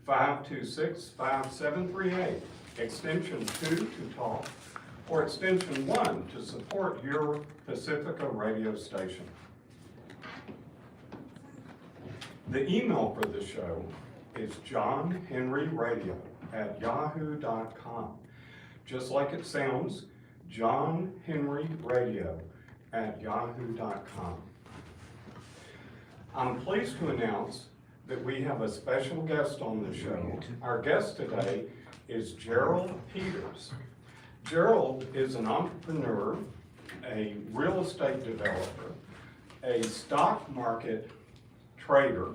526-5738, extension 2 to talk, or extension 1 to support your Pacifica radio station. The email for the show is johnhenryradio@yahoo.com. Just like it sounds, johnhenryradio@yahoo.com. I'm pleased to announce that we have a special guest on the show. Our guest today is Gerald Peters. Gerald is an entrepreneur, a real estate developer, a stock market trader,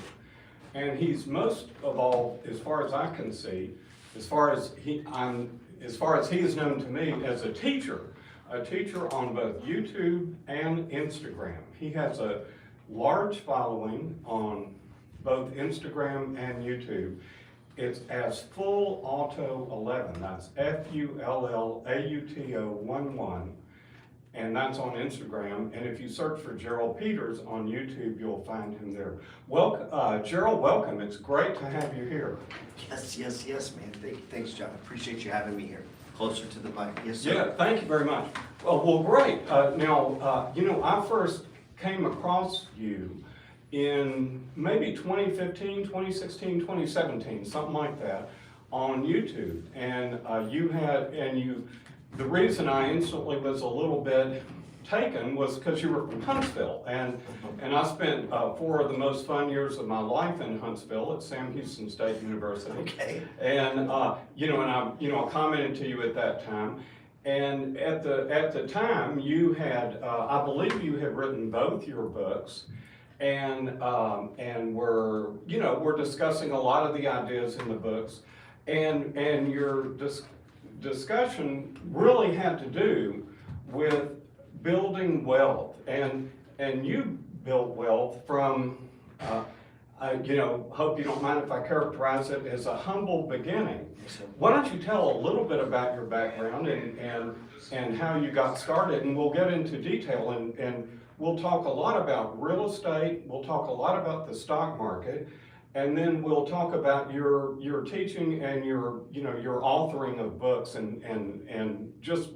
and he's most of all, as far as I can see, as far as he is known to me, as a teacher on both YouTube and Instagram. He has a large following on both Instagram and YouTube. It's as Full Auto 11. That's FULLAUTO 11, and that's on Instagram. And if you search for Gerald Peters on YouTube, you'll find him there. Welcome, Gerald. Welcome. It's great to have you here. Yes, man. Thanks, John. Appreciate you having me here. Closer to the mic. Yes, sir. Yeah, thank you very much. Well, great. I first came across you in maybe 2015, 2016, 2017, something like that, on YouTube. And the reason I instantly was a little bit taken was because you were from Huntsville. And I spent 4 of the most fun years of my life in Huntsville at Sam Houston State University. Okay. And, I commented to you at that time. And at the time, you had, I believe you had written both your books, and we're discussing a lot of the ideas in the books, and your discussion really had to do with building wealth, and you built wealth from, hope you don't mind if I characterize it as a humble beginning. Why don't you tell a little bit about your background and how you got started, and we'll get into detail, and we'll talk a lot about real estate, we'll talk a lot about the stock market, and then we'll talk about your teaching and your authoring of books and just,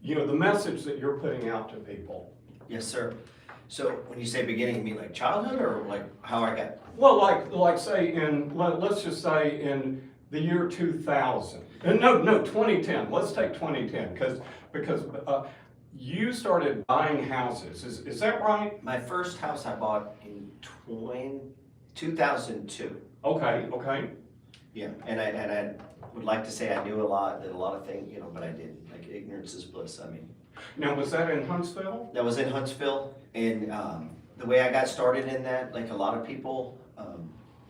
the message that you're putting out to people. Yes, sir. So when you say beginning, you mean like childhood or like how I got? Well, like say let's just say in the year 2000. No, 2010. Let's take 2010 because you started buying houses. Is that right? My first house I bought in 2002. Okay. Yeah, and I would like to say I knew a lot, did a lot of things, but I didn't. Like, ignorance is bliss. I mean. Now, was that in Huntsville? That was in Huntsville, and the way I got started in that, like a lot of people,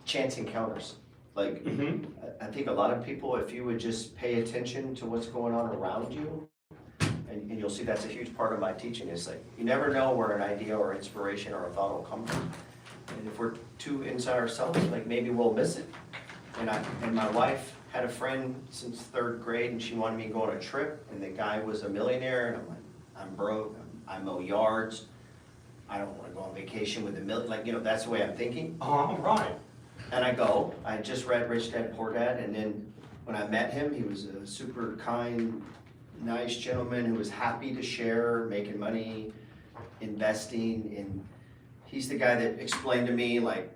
chance encounters. Like, I think a lot of people, if you would just pay attention to what's going on around you, and you'll see that's a huge part of my teaching, is like, you never know where an idea or inspiration or a thought will come from. And if we're too inside ourselves, like maybe we'll miss it. And my wife had a friend since 3rd grade, and she wanted me to go on a trip, and the guy was a millionaire, and I'm like, I'm broke, I mow yards, I don't want to go on vacation with a million, that's the way I'm thinking. Right. And I just read Rich Dad Poor Dad, and then when I met him, he was a super kind, nice gentleman who was happy to share, making money, investing, and he's the guy that explained to me, like,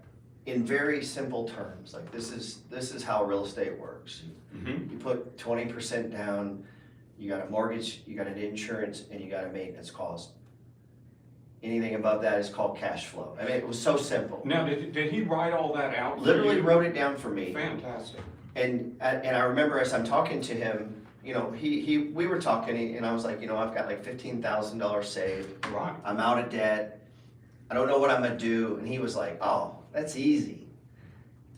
in very simple terms, like this is how real estate works. You put 20% down, you got a mortgage, you got an insurance, and you got a maintenance cost. Anything above that is called cash flow. I mean, it was so simple. Now, did he write all that out? Literally wrote it down for me. Fantastic. And I remember as I'm talking to him, we were talking, and I was like, I've got like $15,000 saved. Right. I'm out of debt. I don't know what I'm gonna do. And he was like, oh, that's easy.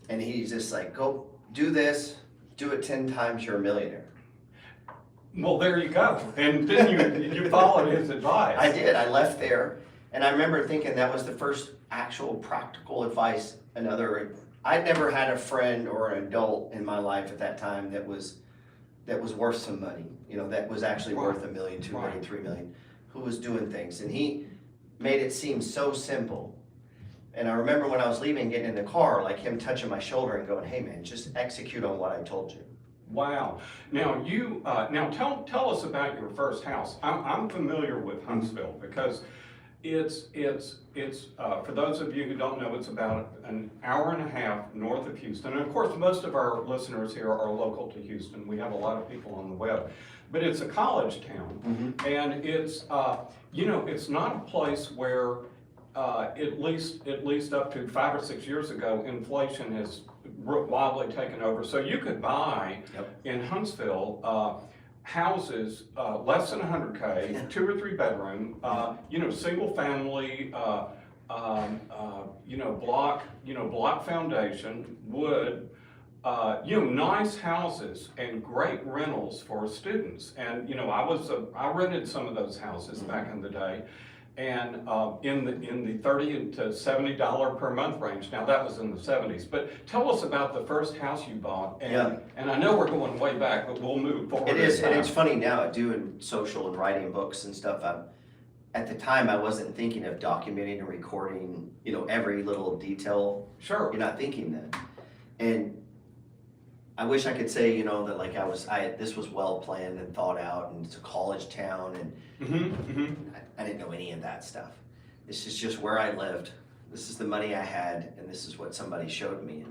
And he's just like, go do this, do it 10 times, you're a millionaire. Well, there you go. And then you followed his advice. I did. I left there, and I remember thinking that was the first actual practical advice. I'd never had a friend or an adult in my life at that time that was worth some money. That was actually worth $1 million, $2 million, $3 million, who was doing things. And he made it seem so simple. And I remember when I was leaving, getting in the car, like him touching my shoulder and going, hey man, just execute on what I told you. Wow. Now now tell us about your first house. I'm familiar with Huntsville because it's for those of you who don't know, it's about an hour and a half north of Houston. And of course, most of our listeners here are local to Houston. We have a lot of people on the web, but it's a college town, and it's it's not a place where at least up to 5 or 6 years ago, inflation has wildly taken over. So you could buy in Huntsville houses less than 100K, 2 or 3 bedroom, single family, block foundation, wood, nice houses and great rentals for students. And I rented some of those houses back in the day, and in the $30 to $70 per month range. Now that was in the 70s. But tell us about the first house you bought. And I know we're going way back, but we'll move forward. It is, and it's funny now, doing social and writing books and stuff. At the time, I wasn't thinking of documenting and recording, every little detail. Sure. You're not thinking that. And I wish I could say, that like this was well planned and thought out, and it's a college town, and I didn't know any of that stuff. This is just where I lived. This is the money I had, and this is what somebody showed me.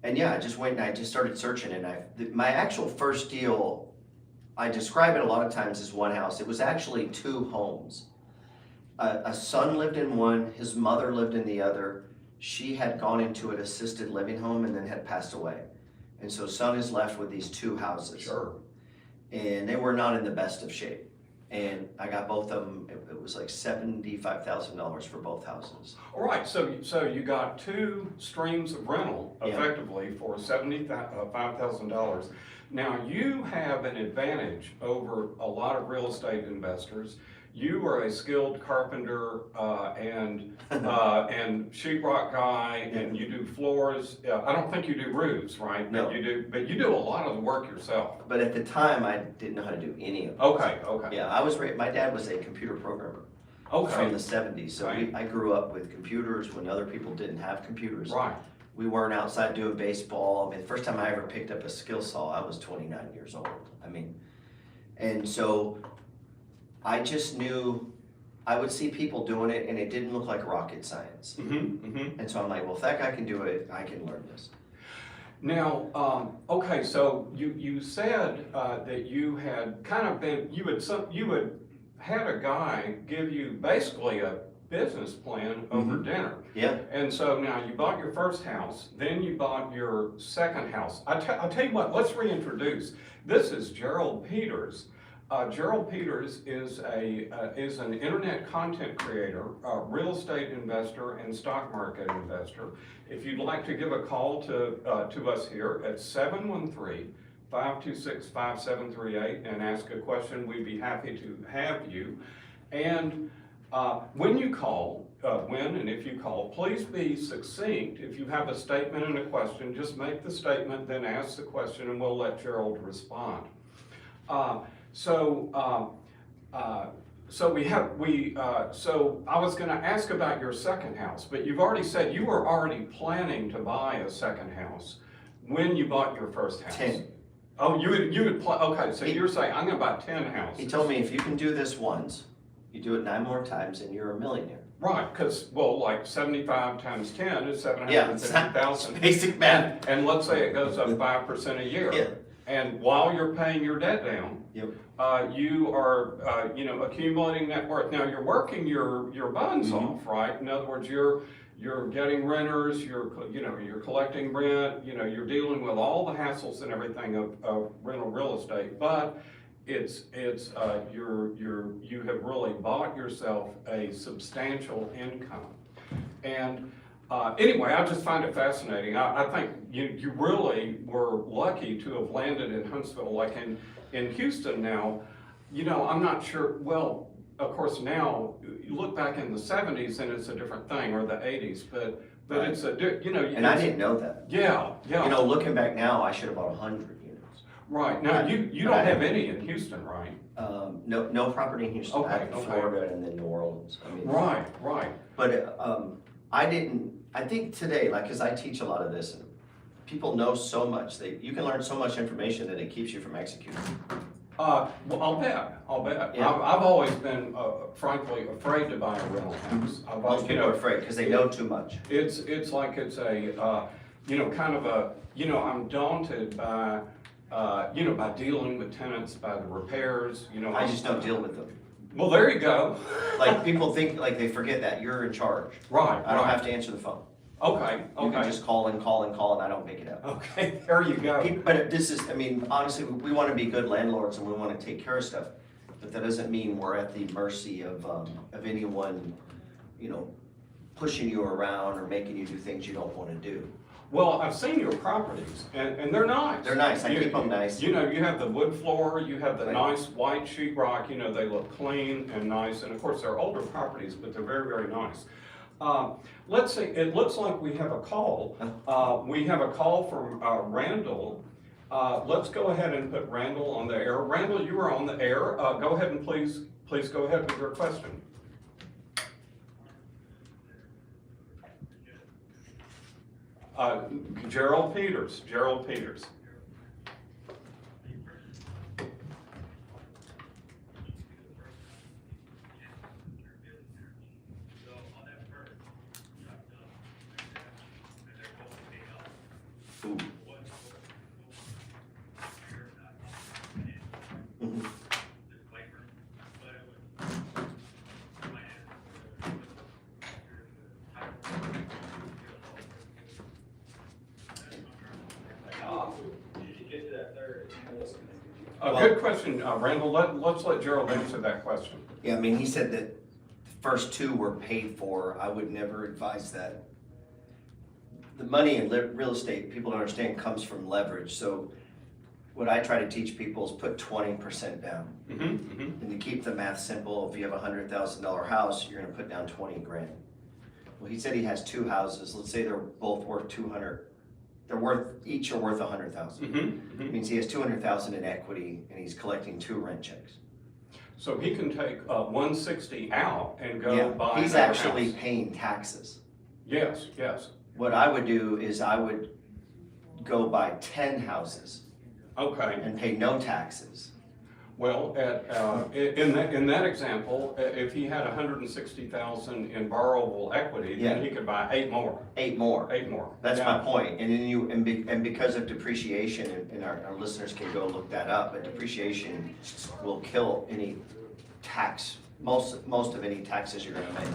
And yeah, I just went and I just started searching, and my actual first deal, I describe it a lot of times as one house. It was actually 2 homes. A son lived in one, his mother lived in the other. She had gone into an assisted living home and then had passed away. And so son is left with these 2 houses. Sure. And they were not in the best of shape. And I got both of them, it was like $75,000 for both houses. All right, so you got 2 streams of rental effectively for $75,000. Now you have an advantage over a lot of real estate investors. You are a skilled carpenter and sheetrock guy, and you do floors. I don't think you do roofs, right? No. But you do a lot of the work yourself. But at the time, I didn't know how to do any of it. Okay. Yeah, my dad was a computer programmer from the 70s. So I grew up with computers when other people didn't have computers. Right. We weren't outside doing baseball. I mean, the first time I ever picked up a skill saw, I was 29 years old. And so I just knew I would see people doing it, and it didn't look like rocket science. And so I'm like, well, if that guy can do it, I can learn this. Now, okay, so you said that you had kind of been, you had a guy give you basically a business plan over dinner. Yeah. And so now you bought your first house, then you bought your second house. I'll tell you what, let's reintroduce. This is Gerald Peters. Gerald Peters is an internet content creator, real estate investor, and stock market investor. If you'd like to give a call to us here at 713-526-5738 and ask a question, we'd be happy to have you. And when you call, and if you call, please be succinct. If you have a statement and a question, just make the statement, then ask the question, and we'll let Gerald respond. So I was going to ask about your second house, but you've already said you were already planning to buy a second house when you bought your first house. 10. Oh, you would okay, so you're saying, I'm going to buy 10 houses. He told me, if you can do this once, you do it 9 more times, and you're a millionaire. Right, because, like 75 times 10 is 750,000. Yeah, basic math. And let's say it goes up 5% a year. Yeah. And while you're paying your debt down, you are, accumulating net worth. Now you're working your buns off, right? In other words, you're getting renters, you're collecting rent, you're dealing with all the hassles and everything of rental real estate, but you have really bought yourself a substantial income. And anyway, I just find it fascinating. I think you really were lucky to have landed in Huntsville. Like in Houston now, I'm not sure, well, of course now, you look back in the 70s and it's a different thing, or the 80s, but Right. it's And I didn't know that. Yeah. Looking back now, I should have bought 100 units. Right, now you don't have any in Houston, right? No property in Houston. I have Okay. Florida and then New Orleans. Right. But I think today, like, cause I teach a lot of this, and people know so much, you can learn so much information that it keeps you from executing. Well, I'll bet. Yeah. I've always been, frankly, afraid to buy a rental house. I've always, Most people are afraid, cause they know too much. it's like it's a, kind of a, I'm daunted by, by dealing with tenants, by the repairs, I just don't deal with them. Well, there you go. Like, people think, like, they forget that you're in charge. Right, I don't right. have to answer the phone. Okay, You can okay. just call and call and call, and I don't pick it up. Okay, there you go. But this is, I mean, honestly, we wanna be good landlords and we wanna take care of stuff, but that doesn't mean we're at the mercy of anyone, pushing you around or making you do things you don't wanna do. Well, I've seen your properties, and they're nice. They're nice, I You- keep them nice. You have the wood floor, you have the Right. nice white sheetrock, they look clean and nice, and of course, they're older properties, but they're very, very nice. Let's see, it looks like we have a call. We have a call from Randall. Let's go ahead and put Randall on the air. Randall, you are on the air. Go ahead and please go ahead with your question. Gerald Peters. Ooh. Mhm. Good question, Randall. Let's let Gerald answer that question. Yeah, I mean, he said that the first two were paid for. I would never advise that. The money in real estate, people don't understand, comes from leverage. So what I try to teach people is put 20% down. And to keep the math simple, if you have a $100,000 house, you're gonna put down 20 grand. Well, he said he has two houses. Let's say they're both worth 200. Each are worth 100,000. It means he has 200,000 in equity and he's collecting 2 rent checks. So he can take 160 out and go Yeah, buy he's another actually house. paying taxes. Yes. What I would do is I would go buy 10 houses Okay. and pay no taxes. Well, in that example, if he had 160,000 in borrowable equity, then Yeah. he could buy 8 more. 8 more. 8 more. That's Yeah. my point. And then and because of depreciation, and our listeners can go look that up, but depreciation will kill any tax, most of any taxes you're gonna make.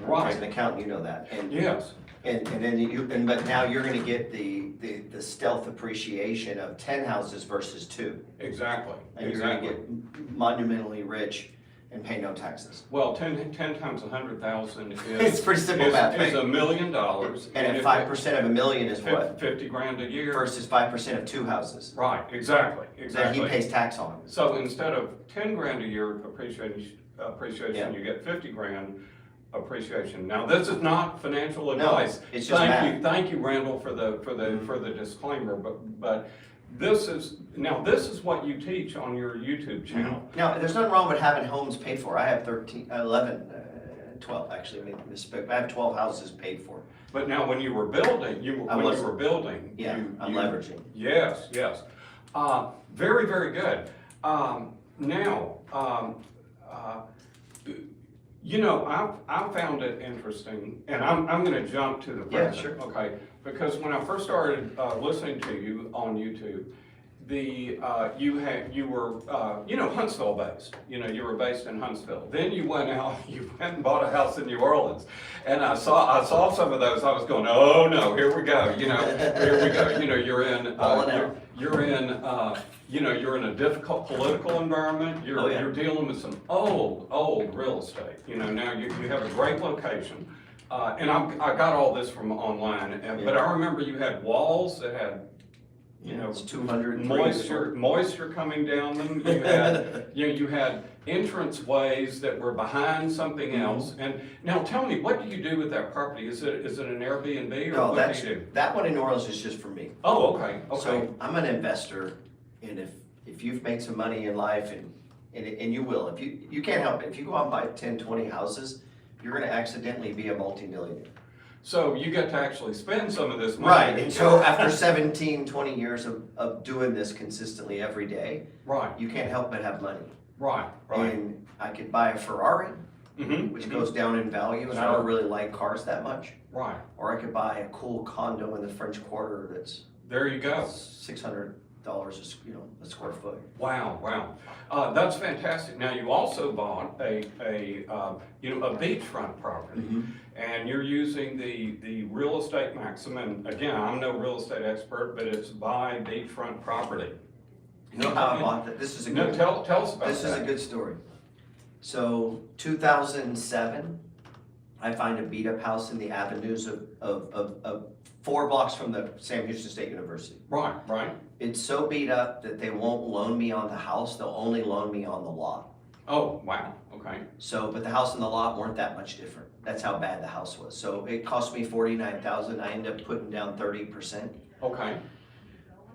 Right. As an accountant, you know that. And Yes. And then but now you're gonna get the stealth appreciation of 10 houses versus 2. Exactly. And you're gonna get monumentally rich and pay no taxes. Well, 10 times 100,000 is. It's pretty simple math, Is right? $1 million. And at 5% of $1 million is what? 50 grand a year. Versus 5% of 2 houses. Right, exactly. That he pays tax on. So instead of 10 grand a year appreciation, Yeah. you get 50 grand appreciation. Now, this is not financial No, advice. it's just math. Thank you, Randall, for the disclaimer, but this is what you teach on your YouTube channel. Now, there's nothing wrong with having homes paid for. I have 12 actually, I misspoke. I have 12 houses paid for. But now, when you were building, I'm leveraging. Yes. Very, very good. Now, I found it interesting, and I'm gonna jump to the Yeah, present. sure. Okay, because when I first started listening to you on YouTube, you were Huntsville based. You were based in Huntsville. Then you went and bought a house in New Orleans, and I saw some of those. I was going, oh no, here we go. Here we go. You're in. Balling out. You're in. You're in a difficult political environment. Oh, yeah. You're dealing with some old real estate. Now you have a great location. And I got all this from online, but I remember you had walls that had, It's 200 moisture coming down them. You had, you had entrance ways that were behind something else. And now tell me, what do you do with that property? Is it an Airbnb or No, what do you do? that one in New Orleans is just for me. Oh, okay. So I'm an investor, and if you've made some money in life, and you will, if you can't help it, if you go out and buy 10, 20 houses, you're gonna accidentally be a multimillionaire. So you get to actually spend some of this money. Right, and so after 17, 20 years of doing this consistently every day, Right, you can't help but have money. right, right. And I could buy a Ferrari, Mm-hmm. which goes down in value, and I Sure. don't really like cars that much. Right, Or I could buy a cool condo in the French Quarter that's there you go. $600 a square foot. Wow, wow. That's fantastic. Now, you also bought a beachfront property. And you're using the real estate maxim, and again, I'm no real estate expert, but it's buy beachfront property. You know how I bought that? This is a No, good, tell us about this is a that. good story. So 2007, I find a beat up house in the avenues of 4 blocks from the Sam Houston State University. Right, right. It's so beat up that they won't loan me on the house, they'll only loan me on the lot. Oh, wow, okay. So, but the house and the lot weren't that much different. That's how bad the house was. So it cost me $49,000. I ended up putting down 30%. Okay,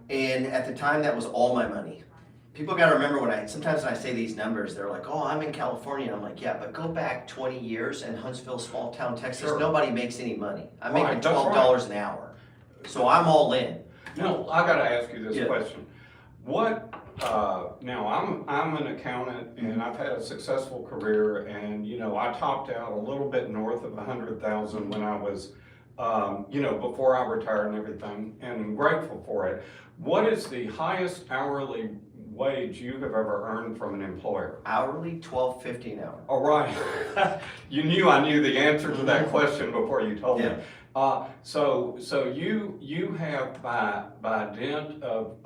And at the time, that was all my money. People gotta remember sometimes when I say these numbers, they're like, oh, I'm in California. And I'm like, yeah, but go back 20 years in Huntsville, small town, Texas, Sure. nobody makes any money. I'm Right, making that's right. $12 an hour. So I'm all in. now, I gotta ask you this Yeah. question. What, now, I'm an accountant, and I've had a successful career, and, I topped out a little bit north of 100,000 when I was, before I retired and everything, and I'm grateful for it. What is the highest hourly wage you have ever earned from an employer? Hourly, $12.50 an hour. All right. You knew I knew the answer to that question before you told me. Yeah. So you have by dint of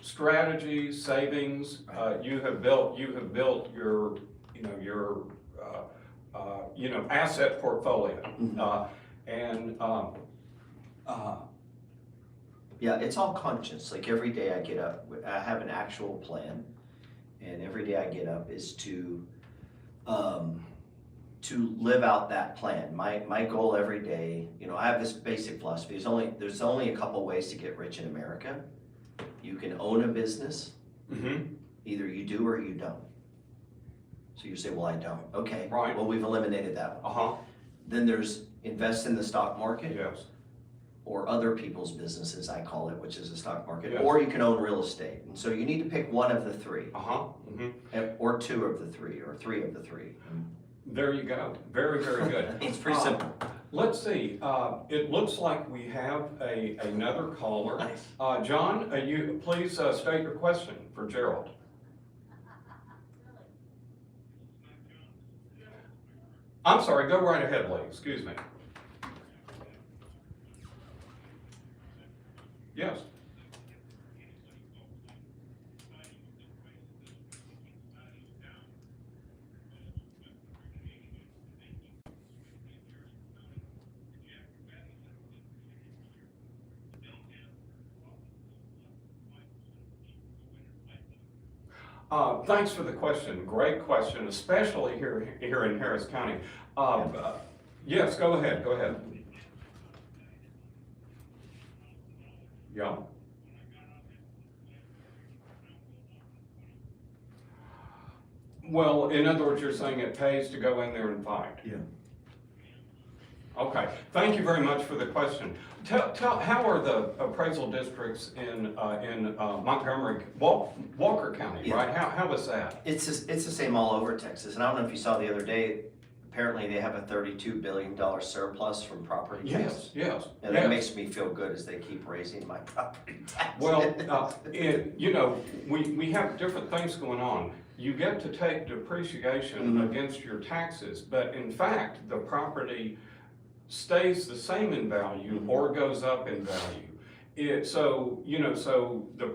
strategy, savings, you have built your asset portfolio. Yeah, it's all conscious. Like every day I get up, I have an actual plan, and every day I get up is to live out that plan. My goal every day, I have this basic philosophy. There's only a couple ways to get rich in America. You can own a business. Mm-hmm. Either you do or you don't. So you say, well, I don't. Okay. Right. Well, we've eliminated that one. Uh-huh. Then there's invest in the stock market. Yes. Or other people's businesses, I call it, which is the stock market, Yes. or you can own real estate. And so you need to pick one of the three, Uh-huh. Mm-hmm. or two of the three, or three of the three. There you go. Very, very good. It's pretty simple. Let's see, it looks like we have another caller. Nice. John, you please state your question for Gerald. I'm sorry, go right ahead, Lee, excuse me. Yes. Thanks for the question. Great question, especially here in Harris County. Yes, go ahead. Yeah. Well, in other words, you're saying it pays to go in there and fight? Yeah. Okay, thank you very much for the question. How are the appraisal districts in Montgomery, Walker County, Yeah. right? How is that? It's the same all over Texas. And I don't know if you saw the other day, apparently they have a $32 billion surplus from property taxes. Yes. And that makes me feel good as they keep raising my property taxes. Well, we have different things going on. You get to take depreciation Mhm. against your taxes, but in fact, the property stays the same in value Mhm. or goes up in value. So the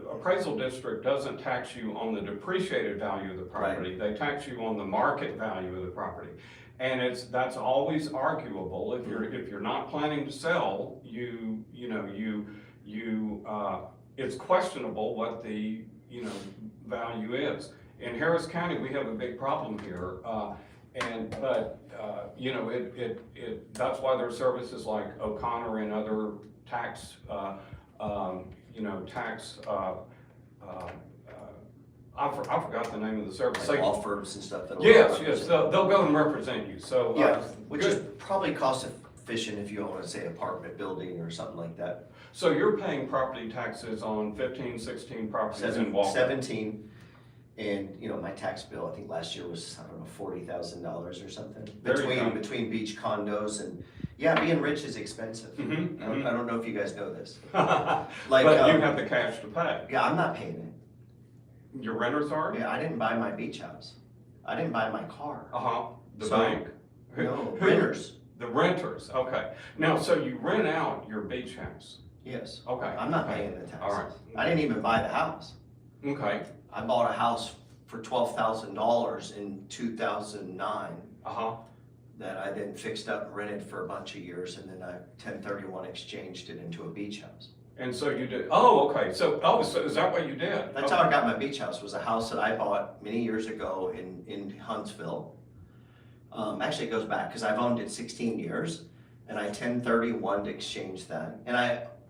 appraisal district doesn't tax you on the depreciated value of the property. They tax you on the market value of the property. And that's always arguable. If you're not planning to sell, it's questionable what the value is. In Harris County, we have a big problem here, that's why there are services like O'Connor and other tax I forgot the name of the service. Like law firms and stuff that'll. Yes, they'll go and represent you, so. Yeah, which is good. probably cost efficient if you wanna say apartment building or something like that. So you're paying property taxes on 15, 16 properties in Walker? 17, and, you know, my tax bill, I think last year was, I don't know, $40,000 or something. There you go. Between beach condos and, yeah, being rich is expensive. Mhm, I don't know if you guys know this. But Like, you have the cash to pay. Yeah, I'm not paying it. Your renters are? Yeah, I didn't buy my beach house. I didn't buy my car. Uh-huh, the So- bank. No, who- renters, The renters, okay. Now, so you rent out your beach house? yes. Okay. I'm not okay. paying the All right. taxes. I didn't even buy the house. Okay, I bought a house for $12,000 in 2009 uh-huh, that I then fixed up and rented for a bunch of years, and then I 1031 exchanged it into a beach house. and so you did, okay, so is that what you did? That's how I got my beach house, was a house that I bought many years ago in Huntsville. Actually, it goes back, because I've owned it 16 years, and I 1031 to exchange that.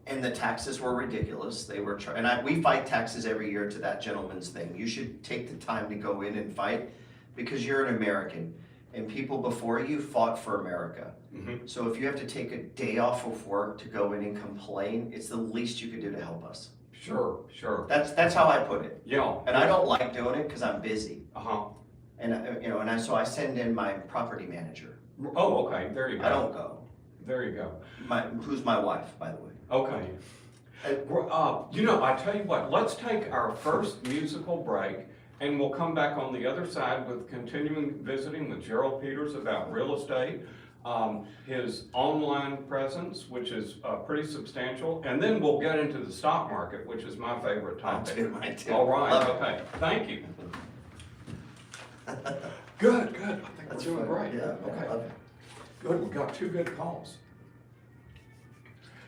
And the taxes were ridiculous. They were, we fight taxes every year to that gentleman's thing. You should take the time to go in and fight, because you're an American, and people before you fought for America. Mhm. So if you have to take a day off of work to go in and complain, it's the least you could do to help us. Sure, sure, That's how I put it. yeah. And I don't like doing it because I'm busy. Uh-huh, And, you know, so I send in my property manager. okay, there you go. I don't go. There you go, Who's my wife, by the way. okay. You know, I tell you what, let's take our first musical break, and we'll come back on the other side with continuing visiting with Gerald Peters about real estate, his online presence, which is pretty substantial, and then we'll get into the stock market, which is my favorite topic. Mine too. All right, Love it. okay, thank you. Good, I think we're That's doing fun. great. Yeah, I Okay, love it. good, we got two good calls.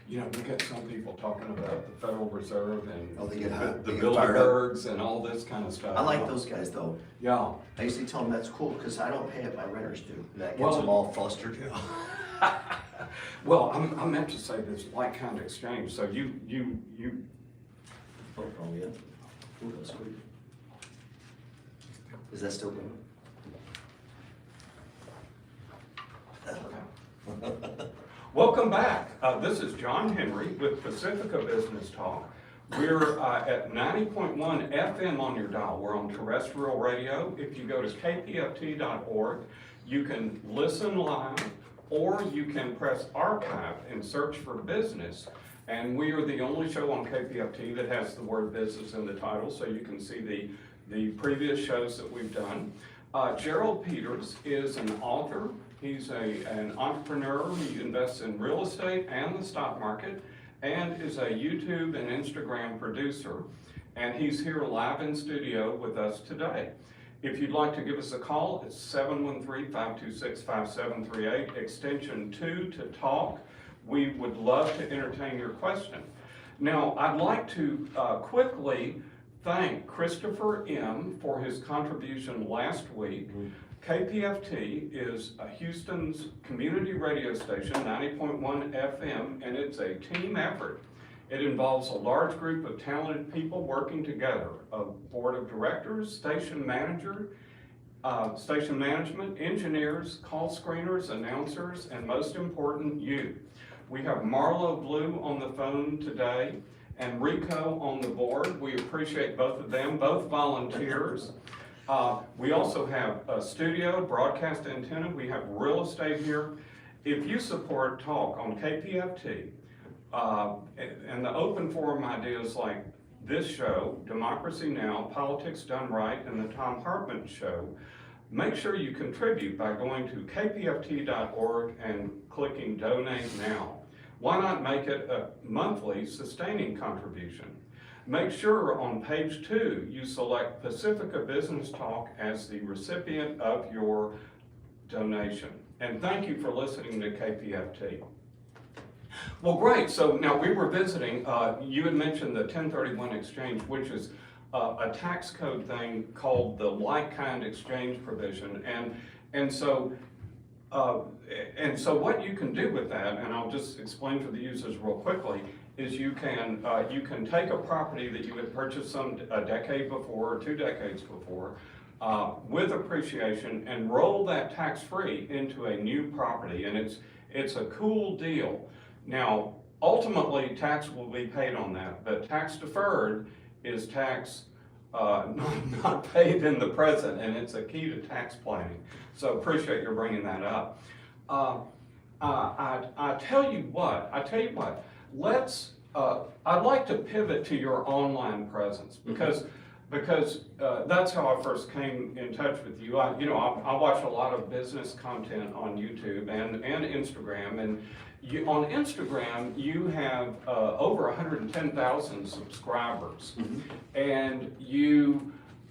You know, we get some people talking about the Federal Reserve and Oh, they get hot. the They get fired up. Bilderbergs and all this kind of stuff. I like those guys though. Yeah. I usually tell them that's cool because I don't pay it, my renters do. And that gets Well- them all flustered. Well, I meant to say this like-kind exchange, so you, Oh, yeah. Ooh, that's sweet. Is that still going? welcome back. This is John Henry with Pacifica Business Talk. We're at 90.1 FM on your dial. We're on terrestrial radio. If you go to kpft.org, you can listen live, or you can press archive and search for business. And we are the only show on KPFT that has the word business in the title, so you can see the previous shows that we've done. Gerald Peters is an author. He's an entrepreneur. He invests in real estate and the stock market, and is a YouTube and Instagram producer. And he's here live in studio with us today. If you'd like to give us a call, it's 713-526-5738, extension 2 to talk. We would love to entertain your question. Now, I'd like to quickly thank Christopher M. for his contribution last week. KPFT is Houston's community radio station, 90.1 FM, and it's a team effort. It involves a large group of talented people working together, a board of directors, station manager, station management, engineers, call screeners, announcers, and most important, you. We have Marlo Blue on the phone today and Rico on the board. We appreciate both of them, both volunteers. We also have a studio, broadcast antenna. We have real estate here. If you support Talk on KPFT, and the open forum ideas like this show, Democracy Now!, Politics Done Right, and the Thom Hartmann Show, make sure you contribute by going to kpft.org and clicking Donate Now. Why not make it a monthly sustaining contribution? Make sure on page 2 you select Pacifica Business Talk as the recipient of your donation. And thank you for listening to KPFT. Well, great. So now we were visiting, you had mentioned the 1031 exchange, which is a tax code thing called the like-kind exchange provision. And so what you can do with that, and I'll just explain for the users real quickly, is you can take a property that you had purchased a decade before or 2 decades before, with appreciation, and roll that tax-free into a new property, and it's a cool deal. Now, ultimately, tax will be paid on that, but tax deferred is tax not paid in the present, and it's a key to tax planning. So appreciate your bringing that up. I tell you what, I'd like to pivot to your online presence, because that's how I first came in touch with you. I watch a lot of business content on YouTube and Instagram, and on Instagram, you have over 110,000 subscribers, and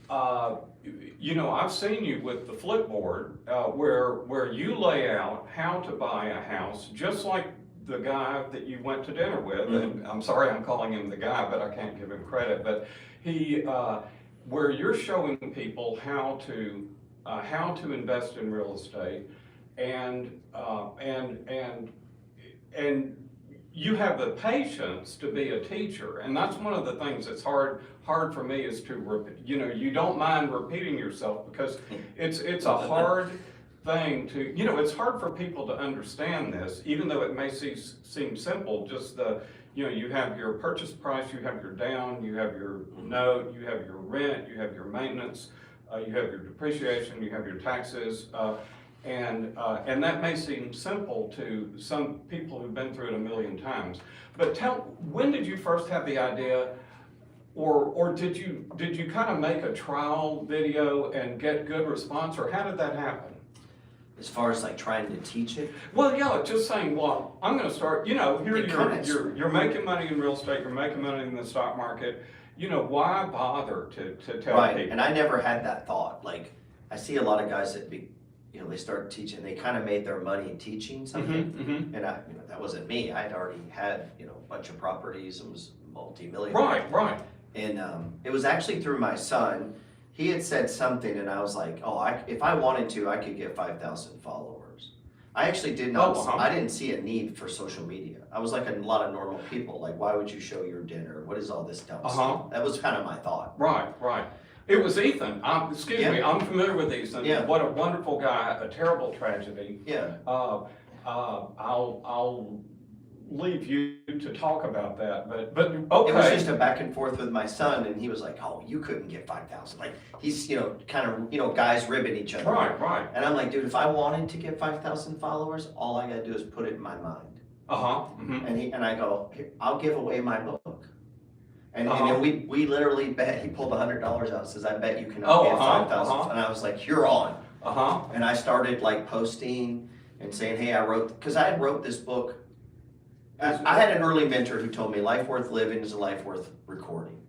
I've seen you with the Flipboard, where you lay out how to buy a house, just like the guy that you went to dinner with, and I'm sorry I'm calling him the guy, but I can't give him credit, but where you're showing people how to invest in real estate, and you have the patience to be a teacher, and that's one of the things that's hard for me, is to you don't mind repeating yourself, because it's a hard thing to, it's hard for people to understand this, even though it may seem simple. Just you have your purchase price, you have your down, you have your note, you have your rent, you have your maintenance, you have your depreciation, you have your taxes, and that may seem simple to some people who've been through it a million times. But when did you first have the idea, or did you kind of make a trial video and get good response, or how did that happen? As far as like trying to teach it? Well, yeah, just saying, well, I'm gonna start, here you're making money in real estate, you're making money in the stock market, why bother to tell Right, people? and I never had that thought. Like, I see a lot of guys that they start teaching, they kind of made their money teaching something, and that wasn't me. I'd already had, a bunch of properties and was multi-millionaire. Right. And it was actually through my son. He had said something, and I was like, if I wanted to, I could get 5,000 followers. I actually did not, I didn't see a need for social media. I was like a lot of normal people, like, why would you show your dinner? What is all this dumb stuff? That was kind of my thought. Right. It was Ethan. Excuse me, I'm familiar with Ethan. Yeah. What a wonderful guy, a terrible tragedy. Yeah. I'll leave you to talk about that, but okay. It was just a back and forth with my son, and he was like, oh, you couldn't get 5,000. Like, he's, kind of, guys ribbing each other. Right. And I'm like, dude, if I wanted to get 5,000 followers, all I gotta do is put it in my mind. And I go, I'll give away my book. And then we literally bet. He pulled $100 out and says, I bet you can get 5,000. And I was like, you're on. And I started like posting and saying, hey, because I had wrote this book. I had an early mentor who told me life worth living is a life worth recording.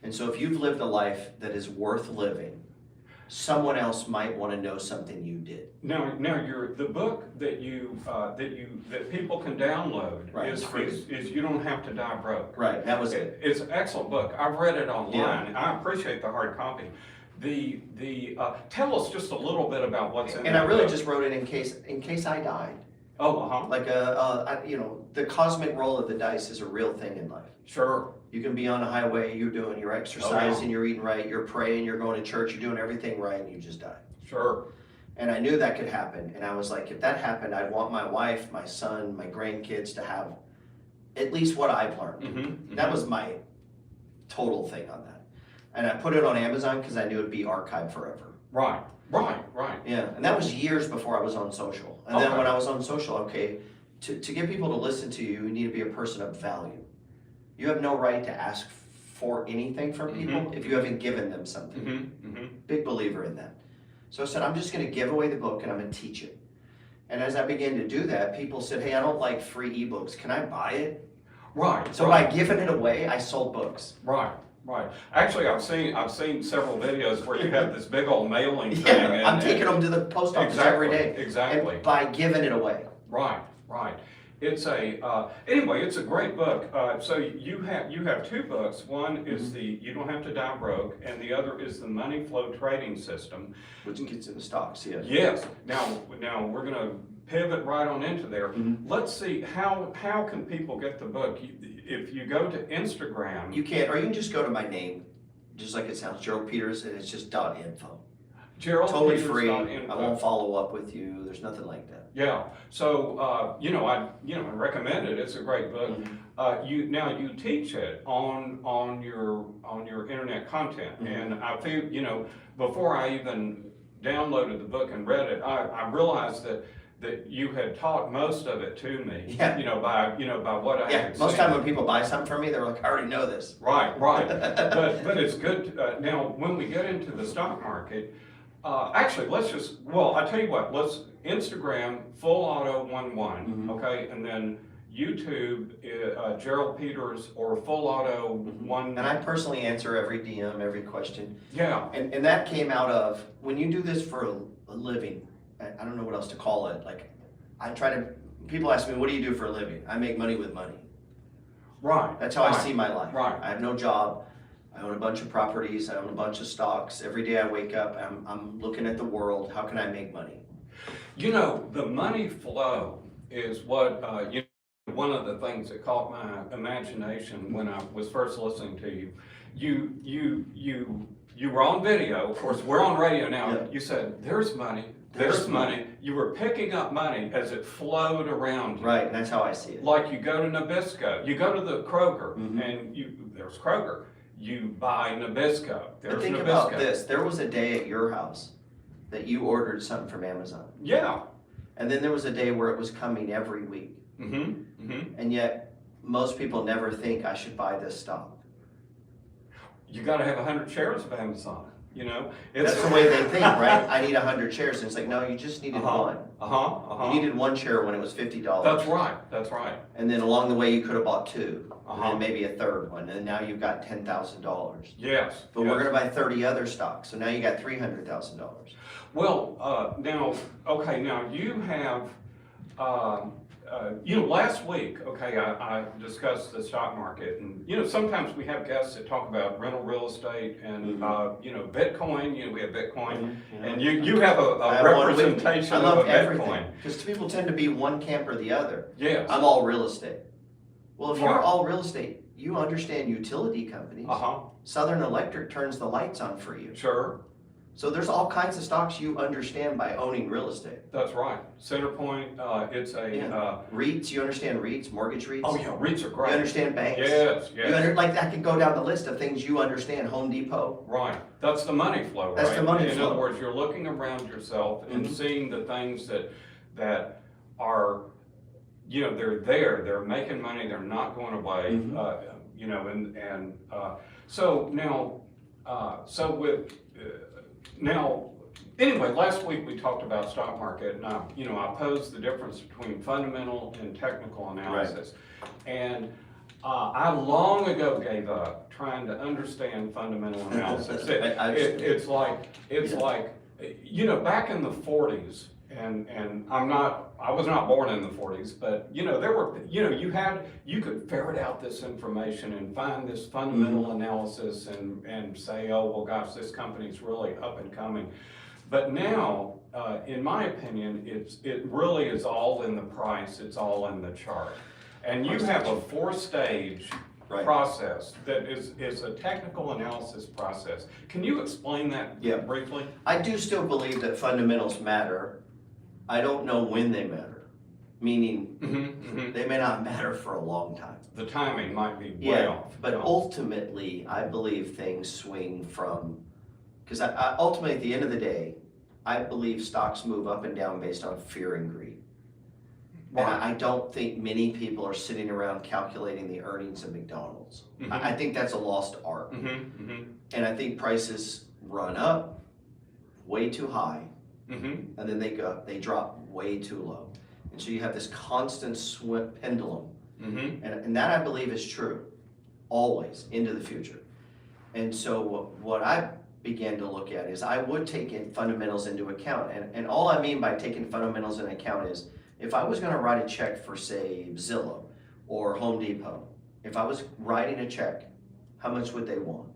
And so if you've lived a life that is worth living, someone else might want to know something you did. Now the book that people can download is You Don't Have to Die Broke. Right, that was it. It's an excellent book. I've read it online. Yeah. I appreciate the hard copy. Tell us just a little bit about what's in it. And I really just wrote it in case I died. Like the cosmic roll of the dice is a real thing in life. Sure. You can be on a highway, you're doing your exercise, and you're eating right, you're praying, you're going to church, you're doing everything right, and you just die. Sure. And I knew that could happen, and I was like, if that happened, I'd want my wife, my son, my grandkids to have at least what I've learned. That was my total thing on that. And I put it on Amazon because I knew it'd be archived forever. Right. Yeah, and that was years before I was on social. And then when I was on social, to get people to listen to you, you need to be a person of value. You have no right to ask for anything from people if you haven't given them something. Big believer in that. So I said, I'm just gonna give away the book and I'm gonna teach it. And as I began to do that, people said, hey, I don't like free ebooks. Can I buy it? Right. So by giving it away, I sold books. Right. Actually, I've seen several videos where you have this big old mailing thing. Yeah, I'm taking them to the post office every day. Exactly. And by giving it away. Right. It's anyway, it's a great book. So you have 2 books. One is You Don't Have to Die Broke, and the other is the Money Flow Trading System, which gets into stocks. Yes. Now we're gonna pivot right on into there. Let's see how can people get the book. if you go to Instagram. You can, or you can just go to my name, just like it sounds, Gerald Peters, and it's just .info. Totally free. GeraldPeters.info. I won't follow up with you. There's nothing like that. Yeah, so, I recommend it, it's a great book. You teach it on your internet content, and I feel, before I even downloaded the book and read it, I realized that you had taught most of it to me. Yeah. By what I Yeah, had most seen. time when people buy something from me, they're like, I already know this. Right, but it's good, now, when we get into the stock market, actually, I tell you what, let's Instagram FullAuto11, okay, and then YouTube, Gerald Peters or Full Auto One. And I personally answer every DM, every question. Yeah, And that came out of, when you do this for a living, I don't know what else to call it, like, people ask me, what do you do for a living? I make money with money. right. That's how I right, see my life. Right. I have no job. I own a bunch of properties. I own a bunch of stocks. Every day I wake up, I'm looking at the world. How can I make money? The money flow is what, one of the things that caught my imagination when I was first listening to you. You were on video, of course, we're on radio now. Yeah. You said, there's money. You were picking up money as it flowed around you. Right, and that's how I see it. Like you go to Nabisco, you go to the Kroger, Mhm. and there's Kroger. You buy Nabisco, there's But think Nabisco. about this. There was a day at your house that you ordered something from Amazon. Yeah. And then there was a day where it was coming every week. And yet, most people never think I should buy this stock. You gotta have 100 shares of Amazon, That's the way they think, right? I need 100 shares. And it's like, no, you just needed one. You needed one share when it was $50. That's right. And then along the way, you could have bought two, and Uh-huh. then maybe a third one, and now you've got $10,000. Yes. But we're gonna buy 30 other stocks, so now you got $300,000. Well, now you have, last week, okay, I discussed the stock market, and, sometimes we have guests that talk about rental real estate and, Bitcoin, we have Bitcoin, and you have I a have one with me. representation I of love a everything, Bitcoin. because people tend to be one camp or the other. Yes. I'm all real estate. Well, if you're Right. all real estate, you understand utility companies. Uh-huh, Southern Electric turns the lights on for you. sure, So there's all kinds of stocks you understand by owning real estate. that's right. Centerpoint, it's Yeah. REITs, you understand REITs, mortgage REITs? oh yeah, REITs are You great. understand banks? Yes, yes. Like, I could go down the list of things you understand, Home Depot. Right, that's the money flow, right? That's the money In flow. other words, you're looking around yourself and Mhm. seeing the things that are, they're making money, they're not going away, Mhm. so now, anyway, last week we talked about stock market, and I posed the difference between fundamental and technical analysis. And I long ago gave up trying to understand fundamental analysis. It's like, back in the 40s, and I was not born in the 40s, but, there were, you could ferret out this information and find this fundamental analysis and say, oh, well, gosh, this company's really up and coming. But now, in my opinion, it really is all in the price, it's all in the chart. And you have a 4-stage Right. process that is a technical analysis process. Can you explain that Yeah. briefly? I do still believe that fundamentals matter. I don't know when they matter, meaning they may not matter for a long time. The timing might be way Yeah, off. but Yeah. ultimately, I believe things swing from, because ultimately, at the end of the day, I believe stocks move up and down based on fear and greed. And Right. I don't think many people are sitting around calculating the earnings of McDonald's. Mhm. I think that's a lost art. And I think prices run up way too high, and then they drop way too low. And so you have this constant pendulum. And that I believe is true, always, into the future. And so what I began to look at is I would take in fundamentals into account. And all I mean by taking fundamentals into account is, if I was gonna write a check for, say, Zillow or Home Depot, if I was writing a check, how much would they want?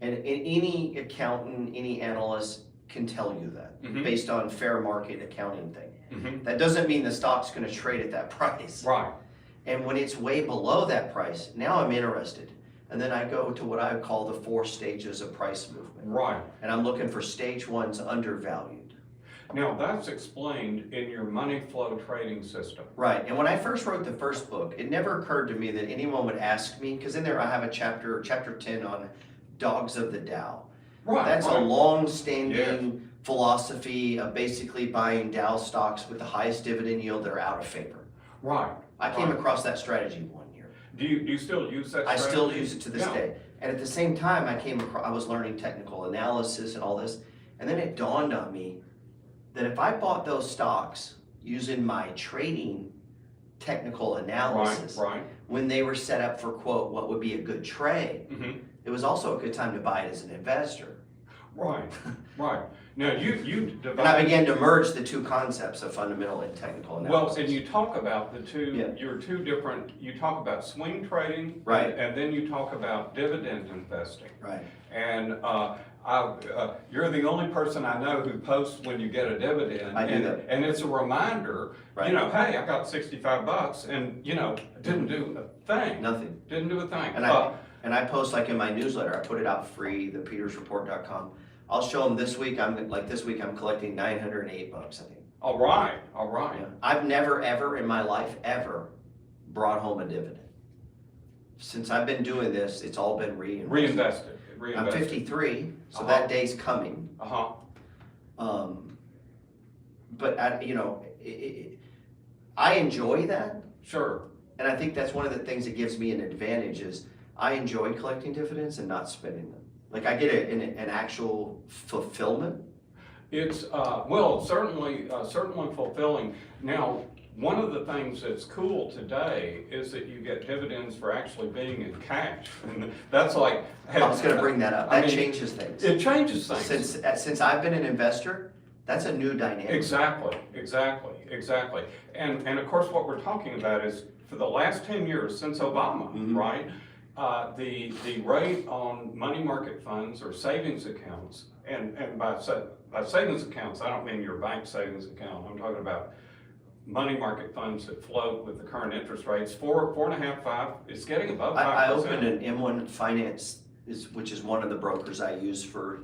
And any accountant, any analyst can tell you that, based on fair market accounting thing. That doesn't mean the stock's gonna trade at that price. Right. And when it's way below that price, now I'm interested. And then I go to what I call the 4 stages of price movement. Right. And I'm looking for stage 1's undervalued. Now, that's explained in your money flow trading system. Right, and when I first wrote the first book, it never occurred to me that anyone would ask me, because in there I have a chapter 10 on dogs of the Dow. Right. That's a right. long-standing philosophy of basically buying Dow stocks with the highest dividend yield that are out of favor. Right. I came right. across that strategy one year. Do you still use that I still strategy? use it to this Yeah. day. And at the same time, I was learning technical analysis and all this, and then it dawned on me that if I bought those stocks using my trading technical analysis, Right. when they were set up for, quote, what would be a good trade, Mm-hmm. it was also a good time to buy it as an investor. Right. Right. Now, you divide. And I began to merge the two concepts of fundamental and technical analysis. Well, and you talk about the two, Yeah. you talk about swing trading. Right. And then you talk about dividend investing. Right. And, you're the only person I know who posts when you get a dividend. I do and, that. And it's a reminder, Right. you know, hey, I got $65 and, you know, didn't do a thing. Nothing. Didn't do a thing. And I post like in my newsletter, I put it out free, thepetersreport.com. I'll show them this week, I'm collecting $908, I think. All right. Yeah. I've never, ever in my life, ever brought home a dividend. Since I've been doing this, it's all been reinvested. I'm 53, so Uh-huh. that day's coming. Uh-huh. But I enjoy that, Sure. and I think that's one of the things that gives me an advantage is I enjoy collecting dividends and not spending them. Like I get an actual fulfillment. It's, well, certainly fulfilling. Now, one of the things that's cool today is that you get dividends for actually being in cash. And that's like. I was gonna bring that up. I That mean, changes things. It changes things. Since I've been an investor, that's a new dynamic. Exactly. And of course, what we're talking about is for the last 10 years since Obama, Mhm. right? The rate on money market funds or savings accounts, and by savings accounts, I don't mean your bank savings account. I'm talking about money market funds that float with the current interest rates, 4.5, 5. It's getting above 5%. I opened an M1 Finance, which is one of the brokers I use for,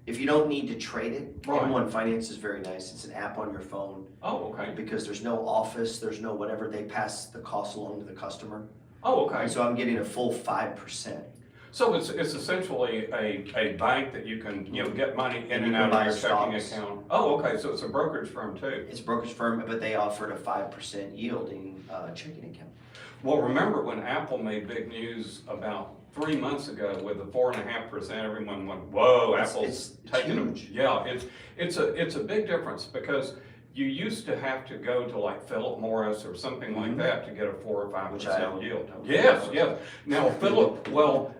if you don't need to trade it, Right. M1 Finance is very nice. It's an app on your phone Oh, okay. because there's no office, there's no whatever, they pass the cost along to the customer. Oh, okay. And so I'm getting a full 5%. So it's essentially a bank that you can, you know, get money in And and you out can buy of your checking stocks. account. Oh, okay, so it's a brokerage firm too. It's a brokerage firm, but they offered a 5% yielding checking account. Well, remember when Apple made big news about 3 months ago with the 4.5%, everyone went, whoa, Apple's it's taking them. huge. Yeah, it's a big difference because you used to have to go to like Philip Morris or something like Mhm. that to get a 4 or Which I 5% own. yield. Yes. Now, Philip, well,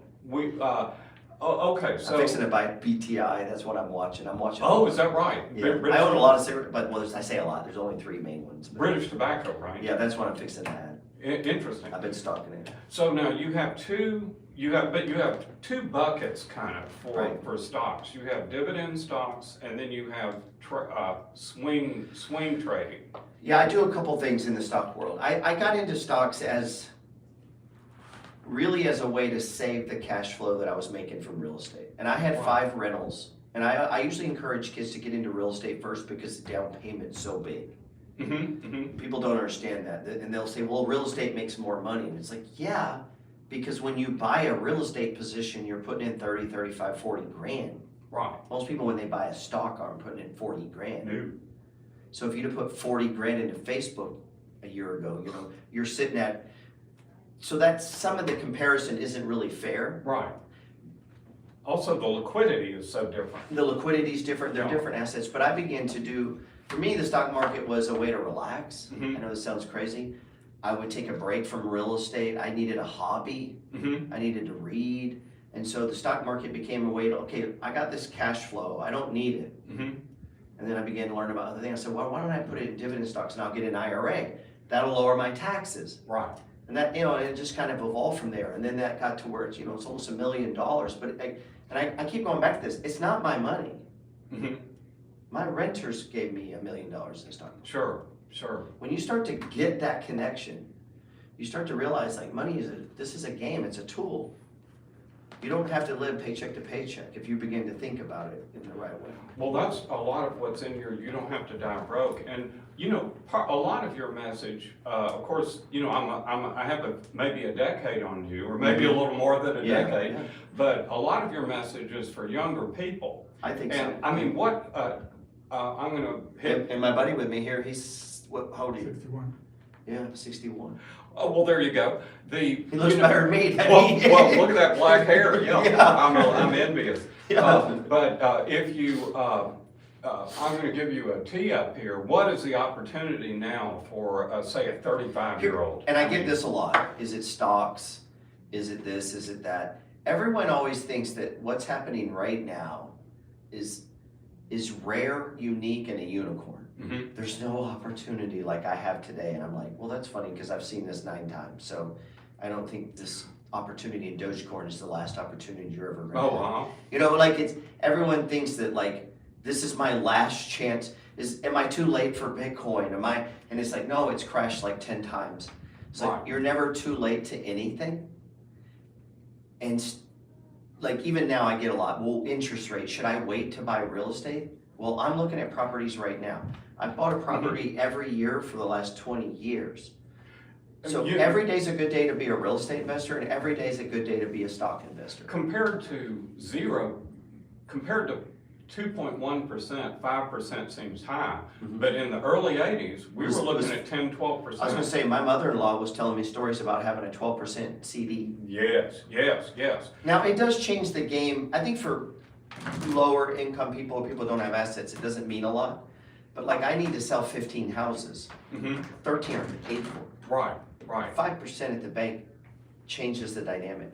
okay, so. I'm fixing to buy BTI, that's what I'm watching. I'm watching. Oh, is that right? Yeah. British- I own a lot of cigarettes, but I say a lot, there's only 3 main ones. But British tobacco, right? yeah, that's what I'm fixing to add. Interesting. I've been stalking it. So now you have two buckets kind of Right. for stocks. You have dividend stocks and then you have swing trading. Yeah, I do a couple things in the stock world. I got into stocks as a way to save the cash flow that I was making from real estate. And I had Wow. 5 rentals. And I usually encourage kids to get into real estate first because the down payment's so big. People don't understand that. And they'll say, well, real estate makes more money. And it's like, yeah, because when you buy a real estate position, you're putting in 30, 35, 40 grand. Right. Most people, when they buy a stock, aren't putting in 40 grand. No. So if you'd have put 40 grand into Facebook a year ago, you know, you're sitting at, so that's, some of the comparison isn't really fair. Right. Also, the liquidity is so different. The liquidity is different, they're Yeah. different assets, but I began to do, for me, the stock market was a way to relax. Mhm. I know this sounds crazy. I would take a break from real estate. I needed a hobby. Mm-hmm. I needed to read. And so the stock market became a way to, okay, I got this cash flow. I don't need it. Mm-hmm. And then I began to learn about other things. I said, well, why don't I put it in dividend stocks and I'll get an IRA? That'll lower my taxes. Right. And that, you know, it just kind of evolved from there. And then that got to where it's, you know, it's almost $1 million. But I keep going back to this. It's not my money. Mm-hmm. My renters gave me $1 million in stock. Sure. When you start to get that connection, you start to realize like money this is a game, it's a tool. You don't have to live paycheck to paycheck if you begin to think about it in the right way. Well, that's a lot of what's in here. You don't have to die broke. And, you know, a lot of your message, of course, you know, I have maybe a decade on you, or maybe a little more than a decade, Yeah. but a lot of your message is for younger people. I think so. And, I mean, what, I'm gonna hit. And my buddy with me here, he's, how old are you? 61. Yeah, 61. Oh, well, there you go. He looks better than me. Well, look at that black hair, Yeah. I'm envious. Yeah. But if you, I'm gonna give you a tee up here. What is the opportunity now for, say, a 35-year-old? And I get this a lot. Is it stocks? Is it this? Is it that? Everyone always thinks that what's happening right now is rare, unique, and a unicorn. Mhm. There's no opportunity like I have today. And I'm like, well, that's funny because I've seen this 9 times. So I don't think this opportunity in Dogecoin is the last opportunity you're ever going to Oh, have. wow. You know, like everyone thinks that like, this is my last chance. Am I too late for Bitcoin? And it's like, no, it's crashed like 10 times. It's like, Right. you're never too late to anything. And like, even now I get a lot, well, interest rate, should I wait to buy real estate? Well, I'm looking at properties right now. I've bought a property every year for the last 20 years. So every day's a good day to be a real estate investor, and every day's a good day to be a stock investor. Compared to 2.1%, 5% seems high. Mhm. But in the early 80s, we Was- were looking was- at 10, 12%. I was gonna say, my mother-in-law was telling me stories about having a 12% CD. Yes, yes, yes. Now, it does change the game. I think for lower income people, people who don't have assets, it doesn't mean a lot. But like, I need to sell 15 houses, Mhm. 13 are paid for. Right, right. 5% at the bank changes the dynamic.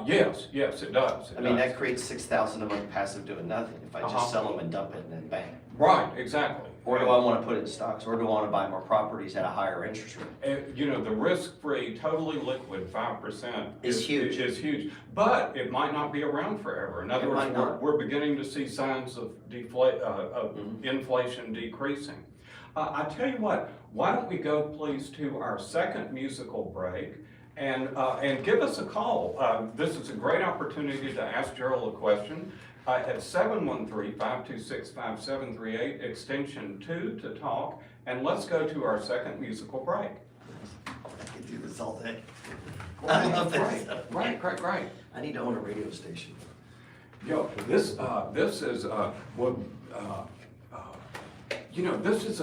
Yes, yes, it does. I mean, that creates 6,000 a month passive doing nothing if I Uh-huh. just sell them and dump it and then bank. Right, exactly. Or do I wanna put it in stocks, or do I wanna buy more properties at a higher interest rate? You know, the risk-free, totally liquid 5% Is huge. Is huge, but it might not be around forever. In other It words, might not. we're beginning to see signs of Mhm. inflation decreasing. I tell you what, why don't we go please to our second musical break and give us a call. This is a great opportunity to ask Gerald a question. At 713-526-5738, extension 2 to talk, and let's go to our second musical break. I could do this all day. I love this. Right. I need to own a radio station. Yo, this is, you know, this is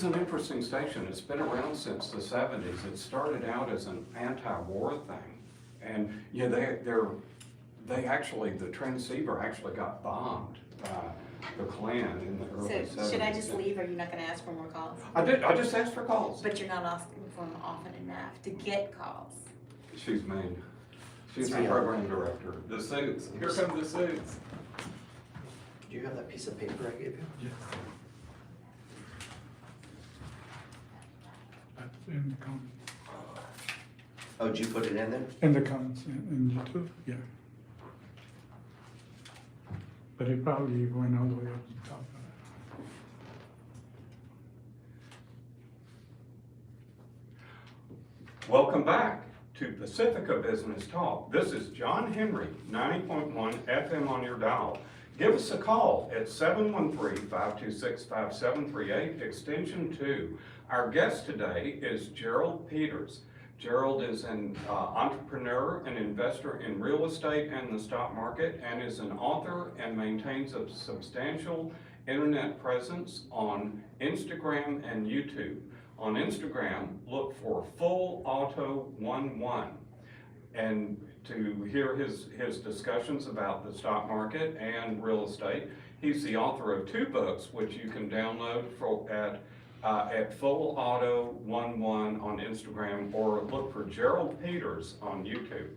an interesting station. It's been around since the 70s. It started out as an anti-war thing. And, you know, the transceiver actually got bombed by the Klan in the early 70s. So should I just leave, or you're not gonna ask for more calls? I just asked for calls. But you're not asking for them often enough to get calls. She's mean. She's It's the real. program director. The suits, here come the suits. Do you have that piece of paper I gave you? Yes. That's in the comments. Oh, did you put it in there? In the comments, in YouTube, yeah. But it probably went all the way up to the top of it. Welcome back to Pacifica Business Talk. This is John Henry, 90.1 FM on your dial. Give us a call at 713-526-5738, extension 2. Our guest today is Gerald Peters. Gerald is an entrepreneur and investor in real estate and the stock market, and is an author and maintains a substantial internet presence on Instagram and YouTube. On Instagram, look for Full Auto 11, and to hear his discussions about the stock market and real estate. He's the author of 2 books, which you can download at Full Auto 11 on Instagram, or look for Gerald Peters on YouTube.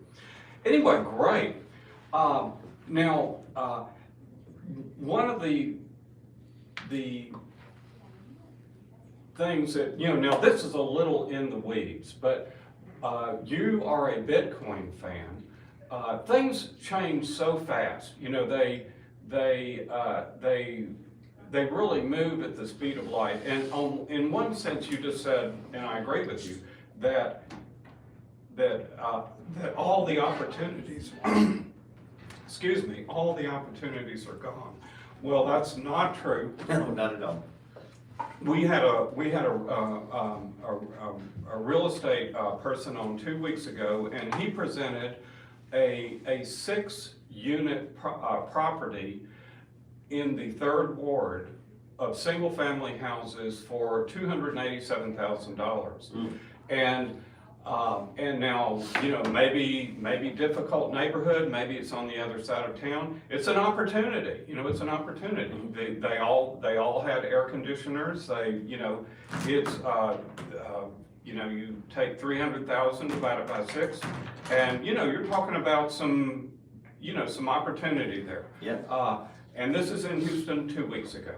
Anyway, great. Now, one of the things that, you know, now this is a little in the weeds, but you are a Bitcoin fan. Things change so fast. You know, they really move at the speed of light. And in one sense, you just said, and I agree with you, that all the opportunities, excuse me, all the opportunities are gone. Well, that's not true. No, not at all. We had a real estate person on 2 weeks ago, and he presented a 6-unit property in the 3rd ward of single-family houses for $287,000. And now, you know, maybe difficult neighborhood, maybe it's on the other side of town. It's an opportunity, you know, it's an opportunity. They all had air conditioners. You know, it's, you know, you take 300,000 divided by 6, and, you know, you're talking about some, you know, some opportunity there. Yeah. And this is in Houston 2 weeks ago.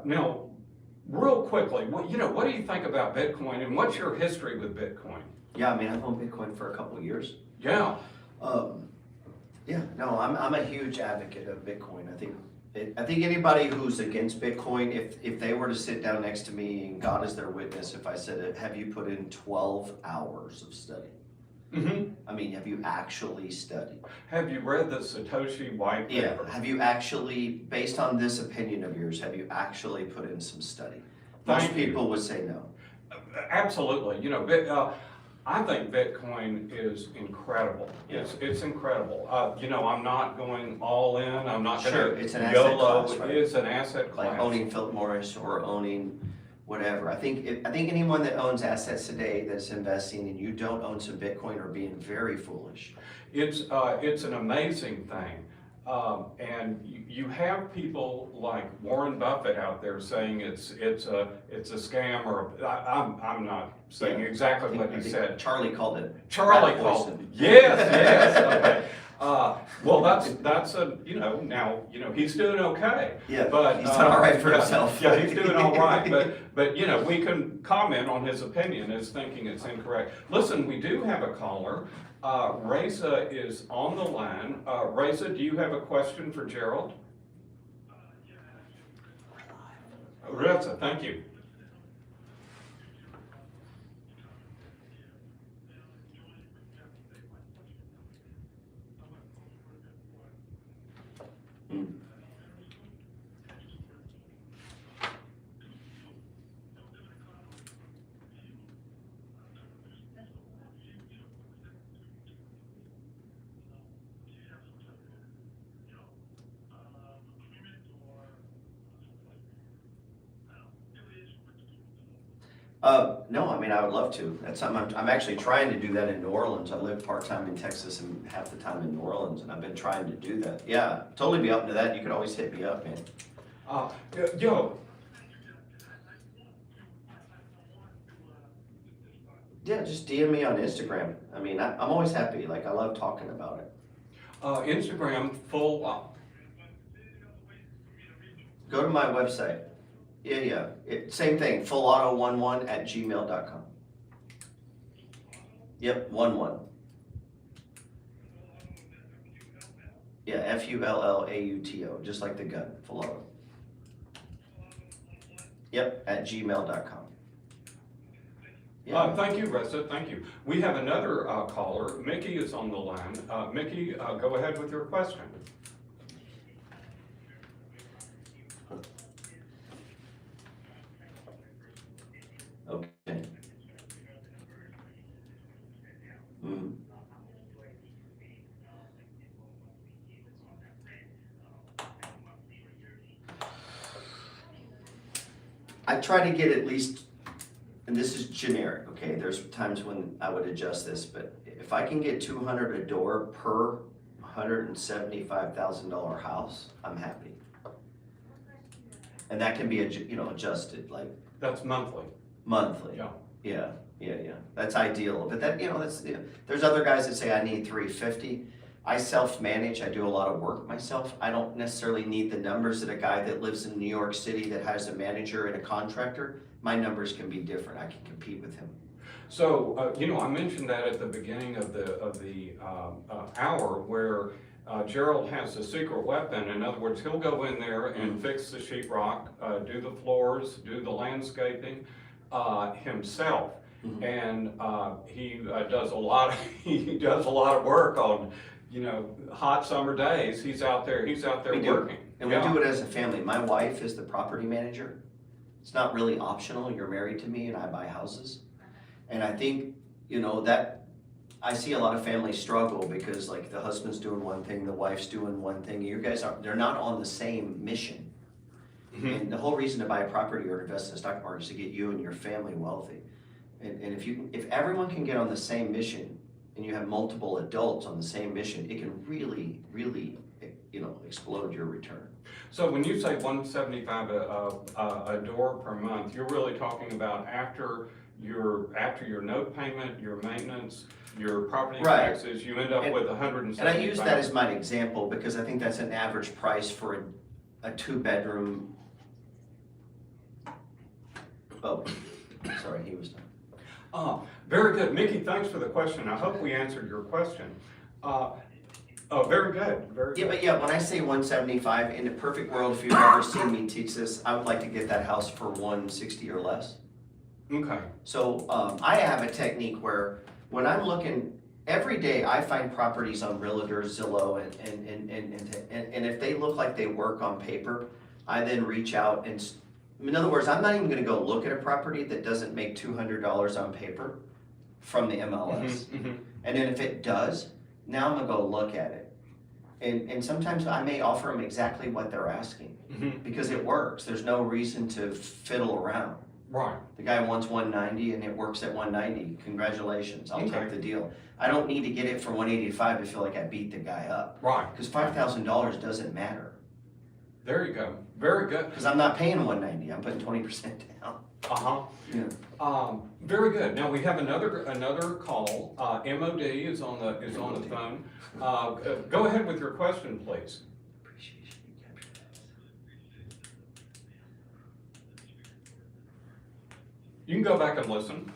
Now, real quickly, what do you think about Bitcoin, and what's your history with Bitcoin? Yeah, I mean, I've owned Bitcoin for a couple of years. Yeah. Yeah, no, I'm a huge advocate of Bitcoin. I think anybody who's against Bitcoin, if they were to sit down next to me and God is their witness, if I said, have you put in 12 hours of study? Mm-hmm. I mean, have you actually studied? Have you read the Satoshi white Yeah, paper? have you actually, based on this opinion of yours, have you actually put in some study? Thank Most you. people would say no. Absolutely. You know, I think Bitcoin is incredible. Yeah. It's incredible. You know, I'm not going all in. I'm not Sure, going it's to an asset YOLO. class, right? It's an asset class. Like owning Philip Morris or owning whatever. I think anyone that owns assets today that's investing and you don't own some Bitcoin are being very foolish. It's an amazing thing. And you have people like Warren Buffett out there saying it's a scam, or I'm not saying Yeah. exactly what I he think said. Charlie called it. Charlie rat called poison. it. Yes, okay. Well, that's a, you know, now, you know, he's doing okay. Yeah, But he's done all right for yeah, himself. Yeah, he's doing all right, but, you know, we can comment on his opinion as thinking it's incorrect. Listen, we do have a caller. Reza is on the line. Reza, do you have a question for Gerald? Reza, thank you. Mm. No, I mean, I would love to. That's something I'm actually trying to do that in New Orleans. I live part-time in Texas and half the time in New Orleans, and I've been trying to do that. Yeah, totally be open to that. You could always hit me up, man. Yo, Yeah, just DM me on Instagram. I mean, I'm always happy. Like, I love talking about it. Instagram full, Go to my website. Yeah. Same thing, fullauto11@gmail.com. Yep, 11. Yeah, FULLAUTO, just like the gun, full auto. Yep, @gmail.com. Yeah. thank you, Reza, thank you. We have another caller. Mickey is on the line. Mickey, go ahead with your question. Okay. Mm. I try to get at least, and this is generic, okay, there's times when I would adjust this, but if I can get 200 a door per $175,000 house, I'm happy. And that can be, adjusted, like That's monthly. monthly. Yeah. Yeah, that's ideal, but that, there's other guys that say I need 350. I self-manage, I do a lot of work myself. I don't necessarily need the numbers that a guy that lives in New York City that has a manager and a contractor. My numbers can be different, I can compete with him. So, I mentioned that at the beginning of the hour where Gerald has a secret weapon. In other words, he'll go in there and fix the sheetrock, do the floors, do the landscaping. himself. Mhm. And he does a lot, he does a lot of work on, hot summer days. He's out there We do. working. And we do it as a family. My wife is the property manager. It's not really optional. You're married to me and I buy houses. And I think, that, I see a lot of families struggle because like the husband's doing one thing, the wife's doing one thing. You guys they're not on the same mission. Mhm. And the whole reason to buy a property or invest in the stock market is to get you and your family wealthy. And if everyone can get on the same mission and you have multiple adults on the same mission, it can really, really, explode your return. So when you say 175 a door per month, you're really talking about after your note payment, your maintenance, your property Right. taxes, you end up And- with 175. And I use that as my example because I think that's an average price for a two-bedroom. Oh, sorry, he was done. Very good. Mickey, thanks for the question. I hope we answered your question. Very good, very Yeah, good. but yeah, when I say 175, in the perfect world, if you've ever seen me teach this, I would like to get that house for 160 or less. Okay, So I have a technique where when I'm looking, every day I find properties on Realtor, Zillow, and if they look like they work on paper, I then reach out and, in other words, I'm not even gonna go look at a property that doesn't make $200 on paper from the MLS. Mhm. And then if it does, now I'm gonna go look at it. And sometimes I may offer them exactly what they're asking Mhm. because it works. There's no reason to fiddle around. Right, The guy wants 190 and it works at 190. Congratulations, I'll Okay. take the deal. I don't need to get it for 185 to feel like I beat the guy up. right. Because $5,000 doesn't matter. There you go. Very good. Because I'm not paying 190, I'm putting 20% down. Uh-huh. Yeah. Very good. Now we have another call. MOD is on the phone. Go ahead with your question, please. Appreciation, you capture that. You can go back and listen.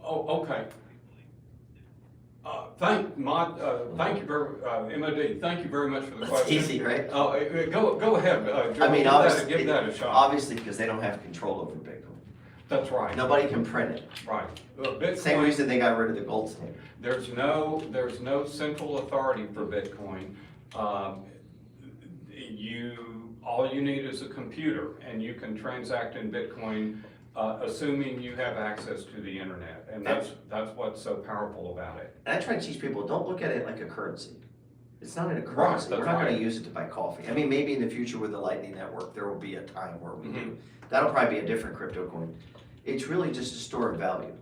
Oh, okay. Thank you very, MOD, thank you very much for the That's question. easy, right? Go ahead, Joe, I mean, give that a shot. obviously, because they don't have control over Bitcoin. That's right, Nobody can print it. right. Same Bitcoin, reason they got rid of the gold standard. there's no central authority for Bitcoin. All you need is a computer, and you can transact in Bitcoin, assuming you have access to the internet, and that's what's so powerful about it. And I try to teach people, don't look at it like a currency. It's not a currency. that's We're not gonna right. use it to buy coffee. I mean, maybe in the future with the Lightning Network, there will be a time where we Mm-hmm. do. That'll probably be a different crypto coin. It's really just a store of value.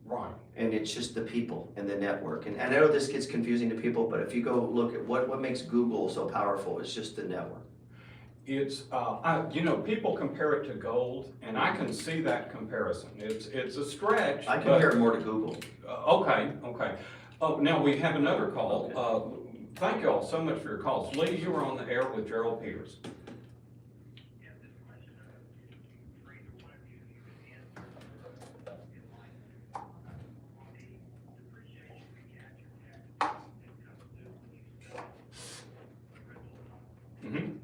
Right. And it's just the people and the network. And I know this gets confusing to people, but if you go look at what makes Google so powerful, it's just the network. It's, people compare it to gold, and I can see that comparison. It's a stretch. I but- compare it more to Google. Okay. Oh, now we have another call. Thank you all so much for your calls. Lee, you were on the air with Gerald Peters. Mhm.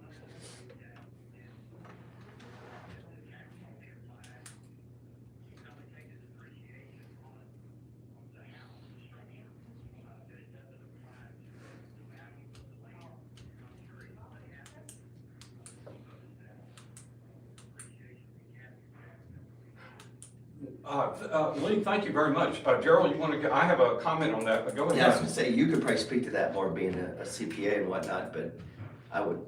Lee, thank you very much. Gerald, I have a comment on that, but go Yeah, I was ahead. gonna say, you could probably speak to that more being a CPA and whatnot, but I would,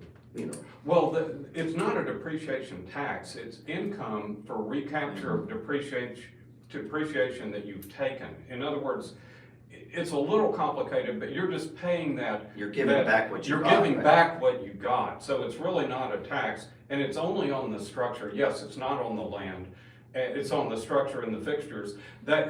Well, it's not a depreciation tax, it's income for recapture of depreciation that you've taken. In other words, it's a little complicated, but you're just paying that. You're giving back what you You're got, giving right? back what you got, so it's really not a tax, and it's only on the structure. Yes, it's not on the land. It's on the structure and the fixtures. That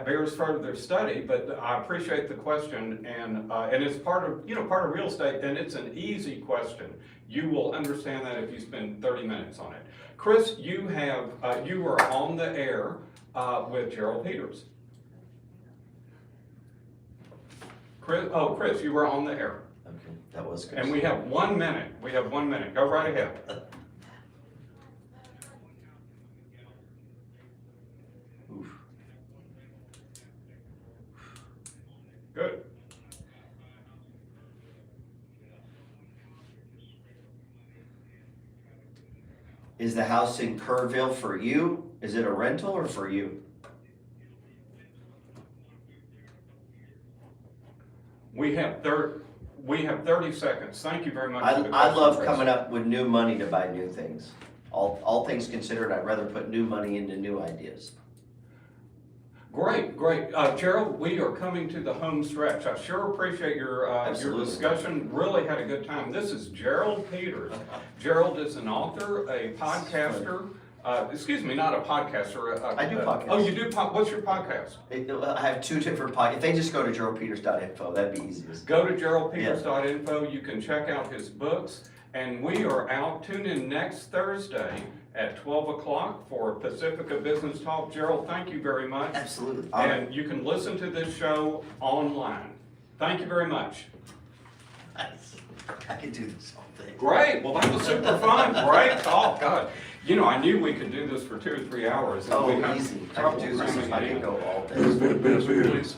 bears further study, but I appreciate the question, and it's part of real estate, and it's an easy question. You will understand that if you spend 30 minutes on it. Chris, you are on the air with Gerald Peters. Chris, you were on the air. Okay, that was good. And we have 1 minute. Go right ahead. Oof. Good. Is the house in Kerrville for you? Is it a rental or for you? We have 30 seconds. Thank you very much for the question, I love Chris. coming up with new money to buy new things. All things considered, I'd rather put new money into new ideas. Great. Gerald, we are coming to the home stretch. I sure appreciate your Absolutely. discussion. Really had a good time. This is Gerald Peters. Gerald is an author, a podcaster. Excuse me, not a podcaster. I do podcasts. Oh, you do? What's your podcast? I have two different podcasts. If they just go to geraldpeters.info, that'd be easiest. Go to geraldpeters.info. You can check out his books. And we are out. Tune in next Thursday at 12 o'clock for Pacifica Business Talk. Gerald, thank you very much. Absolutely. And you can listen to this show online. Thank you very much. Nice. I could do this all day. Great. Well, that was super fun. Great talk. God. I knew we could do this for 2 or 3 hours. And we Oh, had easy. I trouble could do this if cramming I it could in. go all day. Please.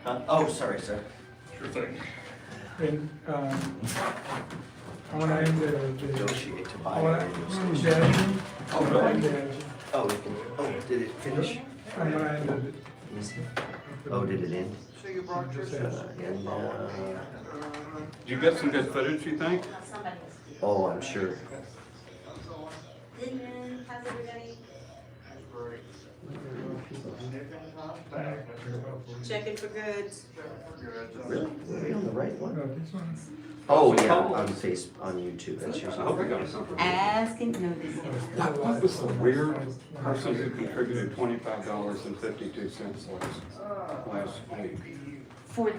Huh? Oh, sorry, sir. Sure thing. And, I wanna end the, Negotiate to buy. I wanna, it. Daddy, Oh, really? Daddy, Oh, we can, oh, did it finish? I'm gonna end Let me see. Oh, did it end? it. And, Did you get some good footage, you think? Somebody has to. oh, I'm sure. How's everybody? Checking for goods. Really? Are we on the right one? No, this one. Oh, yeah, on YouTube, that's yours. I hope I got something. Asking, no, this is. What was the weird person who contributed $25.52 last week? For,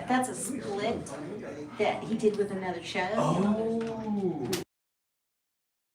that's a split that he did with another show. Oh.